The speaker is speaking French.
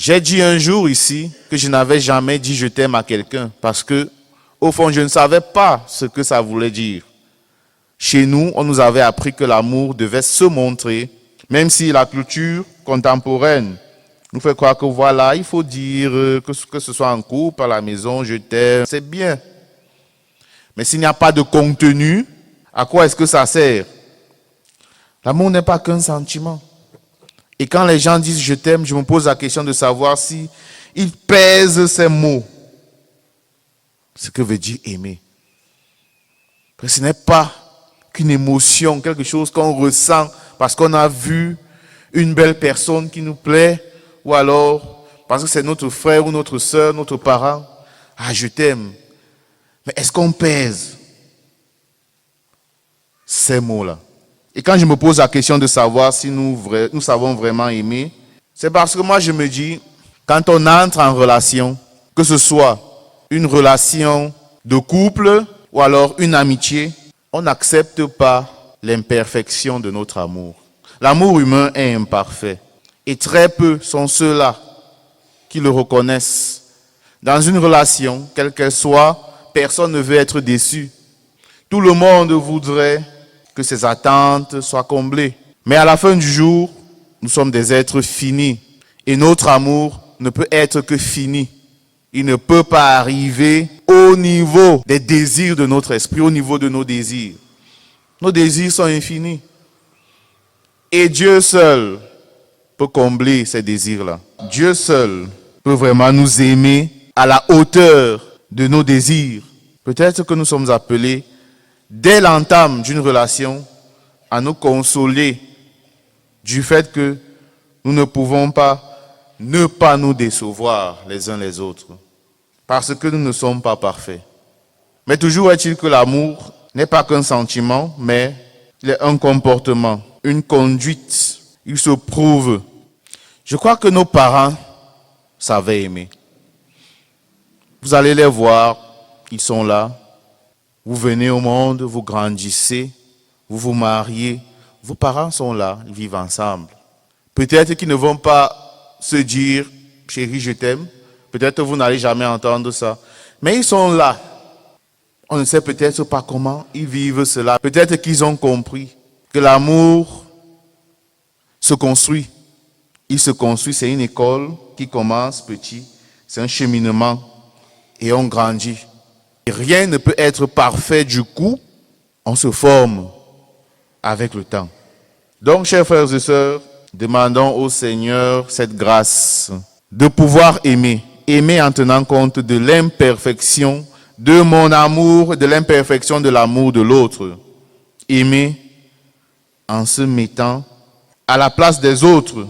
J'ai dit un jour ici que je n'avais jamais dit je t'aime à quelqu'un parce que, au fond, je ne savais pas ce que ça voulait dire. Chez nous, on nous avait appris que l'amour devait se montrer, même si la culture contemporaine nous fait croire que voilà, il faut dire que ce soit en couple, à la maison, je t'aime, c'est bien. Mais s'il n'y a pas de contenu, à quoi est-ce que ça sert? L'amour n'est pas qu'un sentiment. Et quand les gens disent je t'aime, je me pose la question de savoir si ils pèsent ces mots. Ce que veut dire aimer. Parce que ce n'est pas qu'une émotion, quelque chose qu'on ressent parce qu'on a vu une belle personne qui nous plaît, ou alors parce que c'est notre frère ou notre soeur, notre parent. Ah, je t'aime. Mais est-ce qu'on pèse ces mots-là? Et quand je me pose la question de savoir si nous savons vraiment aimer, c'est parce que moi je me dis, quand on entre en relation, que ce soit une relation de couple ou alors une amitié, on n'accepte pas l'imperfection de notre amour. L'amour humain est imparfait. Et très peu sont ceux-là qui le reconnaissent. Dans une relation, quelle qu'elle soit, personne ne veut être déçu. Tout le monde voudrait que ses attentes soient comblées. Mais à la fin du jour, nous sommes des êtres finis. Et notre amour ne peut être que fini. Il ne peut pas arriver au niveau des désirs de notre esprit, au niveau de nos désirs. Nos désirs sont infinis. Et Dieu seul peut combler ces désirs-là. Dieu seul peut vraiment nous aimer à la hauteur de nos désirs. Peut-être que nous sommes appelés, dès l'entame d'une relation, à nous consoler du fait que nous ne pouvons pas ne pas nous décevoir les uns les autres. Parce que nous ne sommes pas parfaits. Mais toujours est-il que l'amour n'est pas qu'un sentiment, mais il est un comportement, une conduite. Il se prouve. Je crois que nos parents savaient aimer. Vous allez les voir, ils sont là. Vous venez au monde, vous grandissez, vous vous mariez. Vos parents sont là, ils vivent ensemble. Peut-être qu'ils ne vont pas se dire, chérie, je t'aime. Peut-être que vous n'allez jamais entendre ça. Mais ils sont là. On ne sait peut-être pas comment ils vivent cela. Peut-être qu'ils ont compris que l'amour se construit. Il se construit, c'est une école qui commence petit. C'est un cheminement et on grandit. Et rien ne peut être parfait du coup. On se forme avec le temps. Donc, chers frères et sœurs, demandons au Seigneur cette grâce de pouvoir aimer. Aimer en tenant compte de l'imperfection de mon amour, de l'imperfection de l'amour de l'autre. Aimer en se mettant à la place des autres